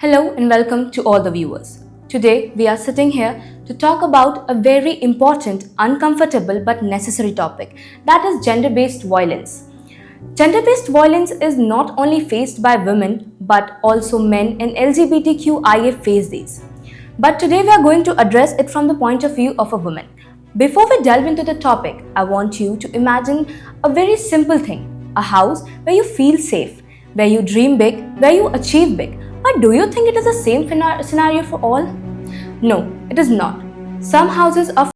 Hello and welcome to all the viewers. Today we are sitting here to talk about a very important, uncomfortable but necessary topic, that is gender based violence. Gender based violence is not only faced by women but also men and LGBTQIA face these. But today we are going to address it from the point of view of a woman. Before we delve into the topic, I want you to imagine a very simple thing, a house where you feel safe, where you dream big, where you achieve big. But do you think it is the same scenario for all? No, it is not. Some houses are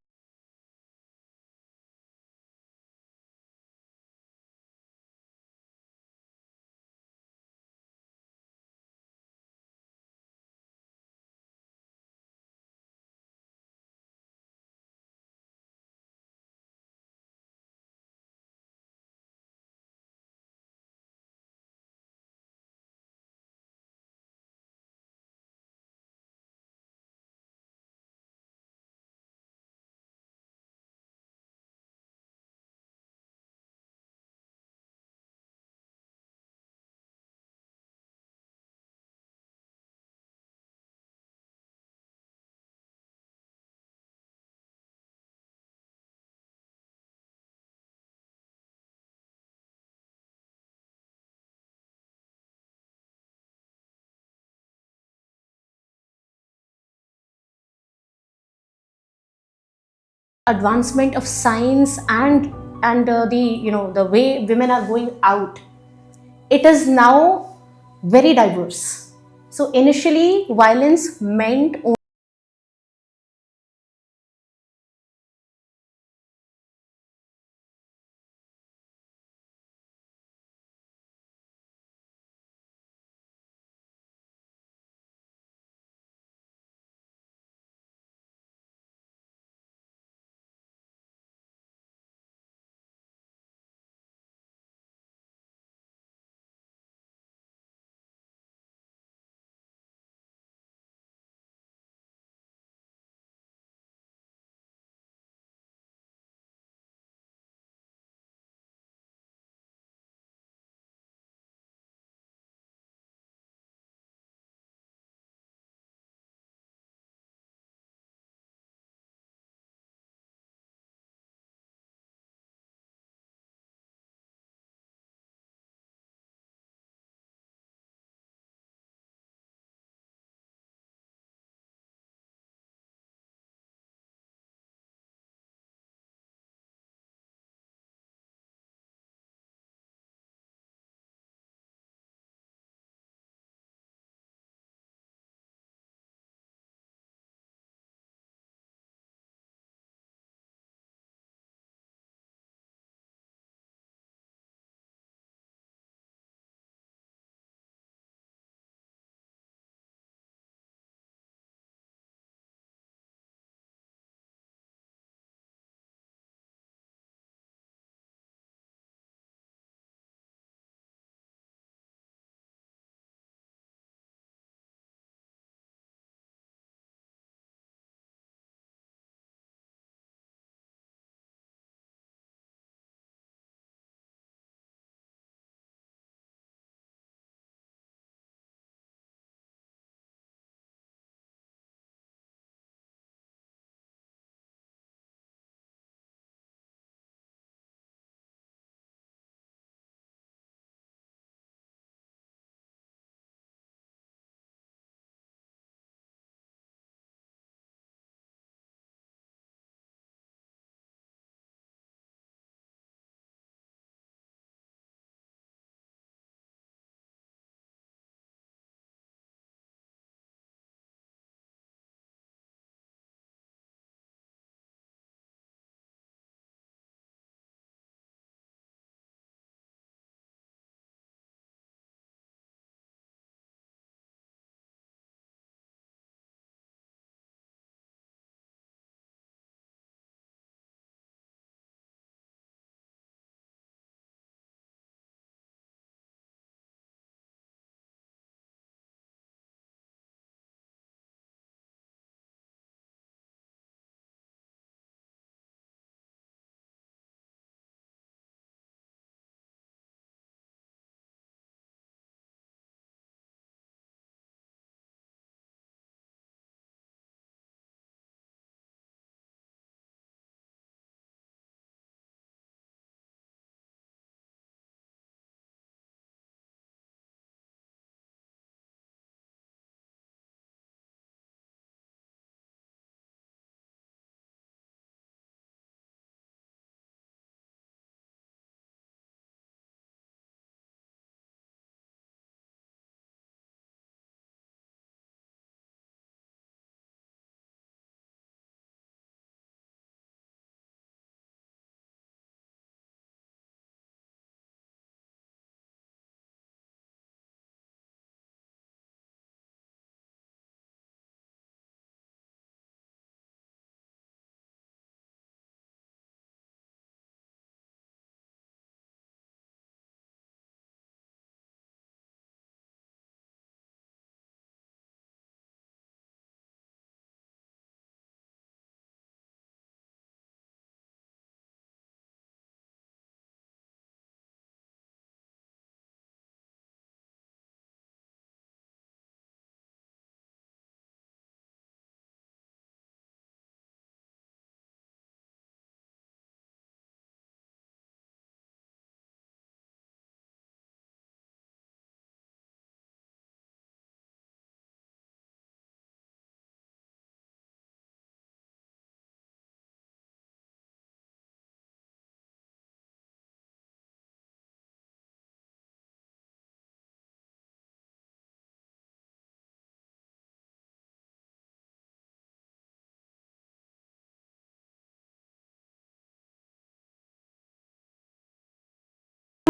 advancement of science and the the way women are going out, it is now very diverse. So initially violence meant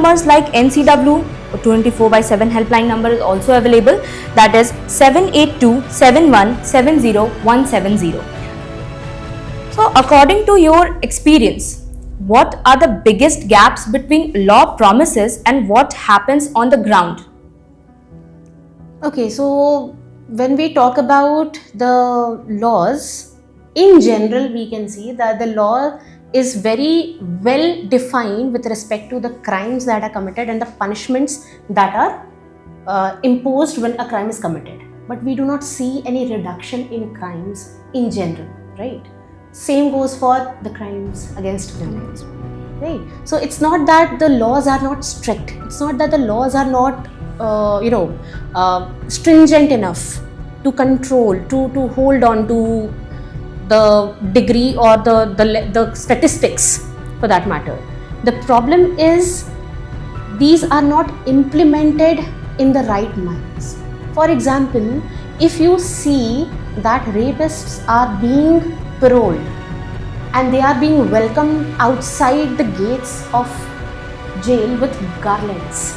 numbers like NCW 24/7 helpline number is also available, that is 782-7170-170. So according to your experience, what are the biggest gaps between law promises and what happens on the ground? Okay, so when we talk about the laws, in general, we can see that the law is very well defined with respect to the crimes that are committed and the punishments that are imposed when a crime is committed. But we do not see any reduction in crimes in general, right? Same goes for the crimes against women. Right. So it's not that the laws are not strict. It's not that the laws are not, stringent enough to control, to hold on to the degree or the statistics for that matter. The problem is these are not implemented in the right minds. For example, if you see that rapists are being paroled and they are being welcomed outside the gates of jail with garlands,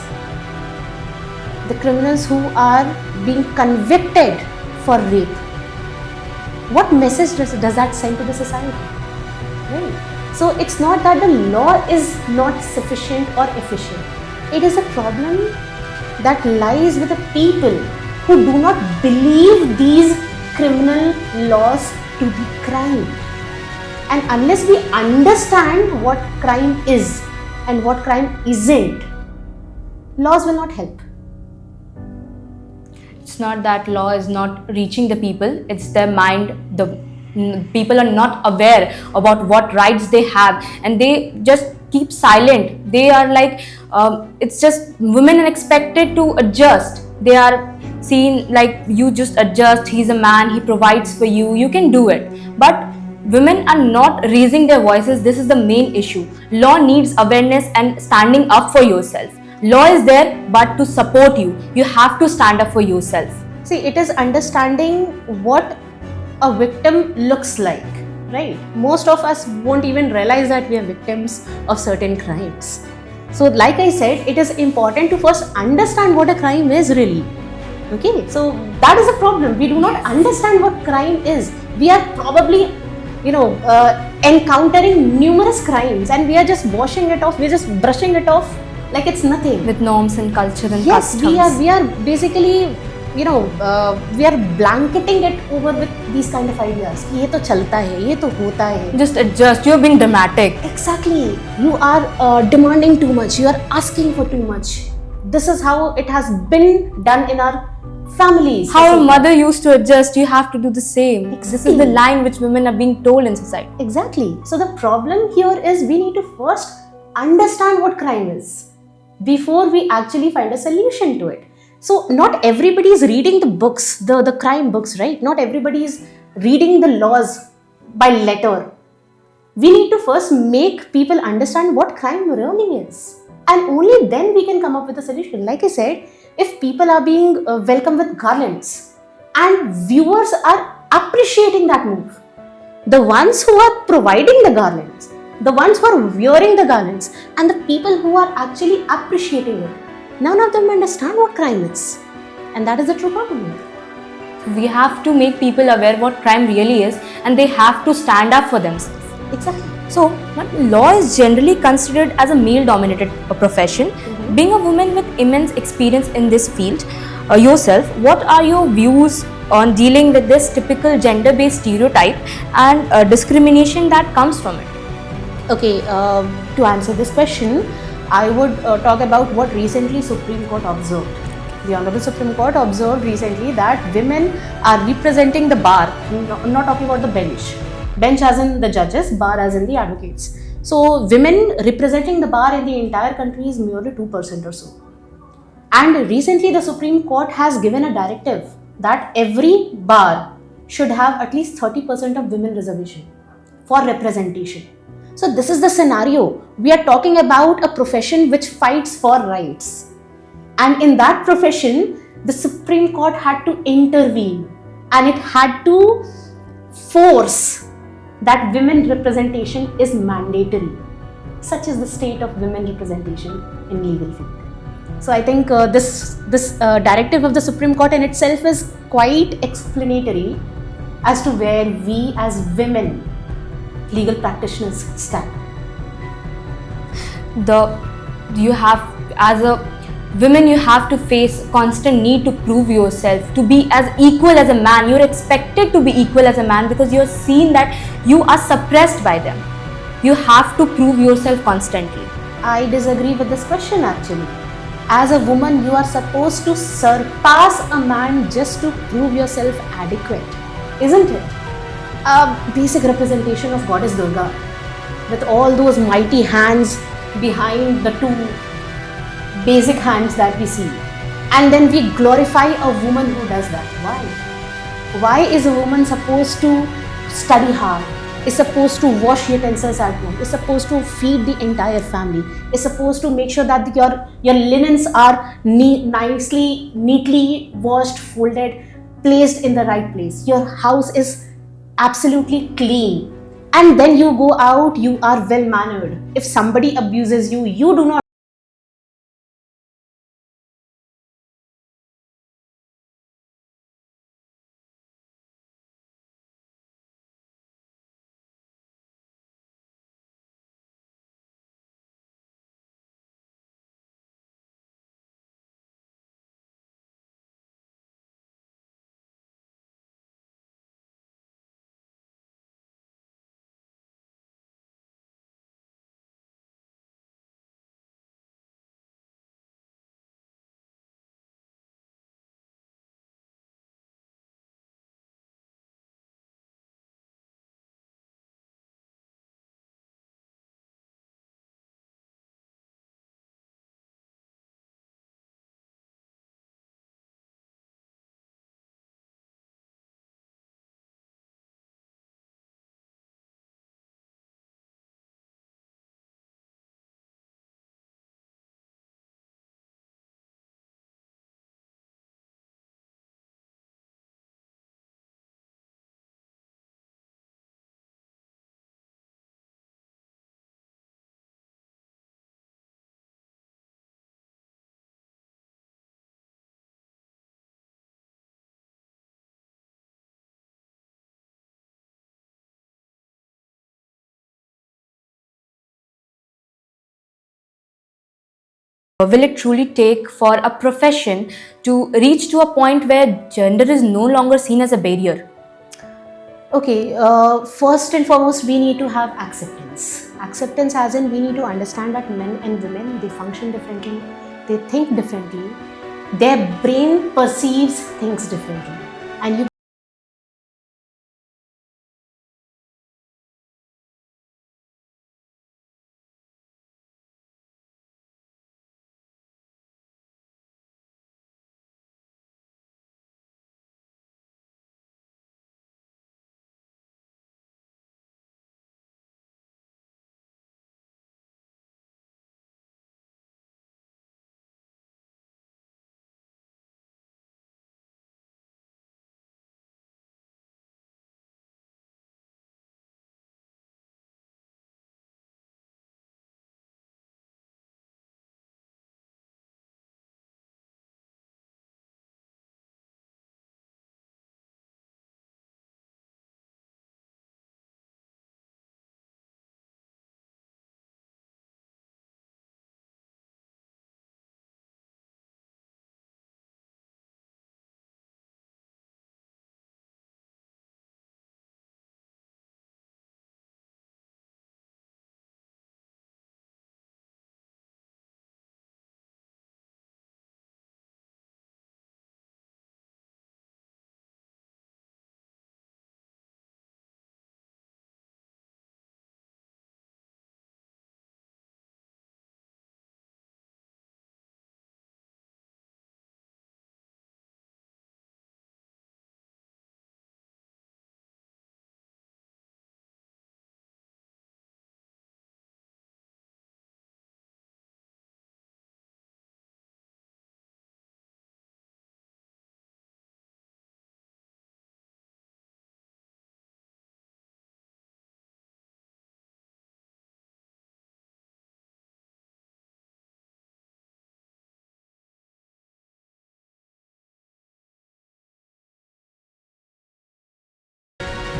the criminals who are being convicted for rape, what message does that send to the society? Right? So it's not that the law is not sufficient or efficient. It is a problem that lies with the people who do not believe these criminal laws to be crime. And unless we understand what crime is and what crime isn't, laws will not help. It's not that law is not reaching the people, it's their mind. The people are not aware about what rights they have and they just keep silent. They are like, it's just women are expected to adjust. They are seen like, you just adjust, he's a man, he provides for you, you can do it. But women are not raising their voices. This is the main issue. Law needs awareness and standing up for yourself. Law is there, but to support you, you have to stand up for yourself. See, it is understanding what a victim looks like, right? Most of us won't even realize that we are victims of certain crimes. So, like I said, it is important to first understand what a crime is really. Okay, so that is a problem. We do not understand what crime is. We are probably encountering numerous crimes and we are just washing it off, we're just brushing it off like it's nothing. With norms and culture and yes, customs. we are basically, we are blanketing it over with these kind of ideas. ये तो चलता है, ये तो होता है. Just adjust, you're being dramatic. Exactly. You are demanding too much, you are asking for too much. This is how it has been done in our families. How a mother used to adjust, you have to do the same. Exactly. This is the line which women are being told in society. Exactly. So the problem here is we need to first understand what crime is before we actually find a solution to it. So not everybody is reading the books, the crime books, right? Not everybody is reading the laws by letter. We need to first make people understand what crime really is. And only then we can come up with a solution. Like I said, if people are being welcomed with garlands and viewers are appreciating that move, the ones who are providing the garlands, the ones who are wearing the garlands, and the people who are actually appreciating it, none of them understand what crime is. And that is the true problem. We have to make people aware what crime really is and they have to stand up for themselves. Exactly. So, law is generally considered as a male-dominated profession. Being a woman with immense experience in this field, yourself, what are your views on dealing with this typical gender-based stereotype and discrimination that comes from it? Okay, to answer this question, I would talk about what recently Supreme Court observed. The Honorable Supreme Court observed recently that women are representing the bar. I'm not talking about the bench. Bench as in the judges, bar as in the advocates. So women representing the bar in the entire country is merely 2% or so. And recently the Supreme Court has given a directive that every bar should have at least 30% of women reservation for representation. So this is the scenario. We are talking about a profession which fights for rights. And in that profession, the Supreme Court had to intervene and it had to force that women representation is mandatory. Such is the state of women representation in legal field. So I think this directive of the Supreme Court in itself is quite explanatory as to where we as women legal practitioners stand. The you have as a women, you have to face constant need to prove yourself to be as equal as a man. You're expected to be equal as a man because you're seen that you are suppressed by them. You have to prove yourself constantly. I disagree with this question actually. As a woman, you are supposed to surpass a man just to prove yourself adequate, isn't it? A basic representation of Goddess Durga with all those mighty hands behind the two basic hands that we see. And then we glorify a woman who does that. Why? Why is a woman supposed to study hard? Is supposed to wash utensils at home? Is supposed to feed the entire family? Is supposed to make sure that your linens are neatly washed, folded, placed in the right place. Your house is absolutely clean. And then you go out, you are well mannered. If somebody abuses you, you do not Will it truly take for a profession to reach to a point where gender is no longer seen as a barrier? Okay, first and foremost, we need to have acceptance. Acceptance, as in, we need to understand that men and women, they function differently, they think differently, their brain perceives things differently, and you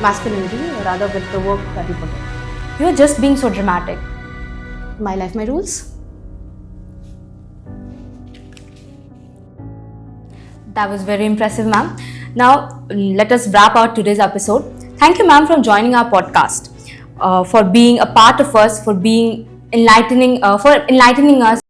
masculinity, rather with the work that you put in. You're just being so dramatic. My life, my rules. That was very impressive, ma'am. Now, let us wrap out today's episode. Thank you, ma'am, for joining our podcast, for being a part of us, for enlightening us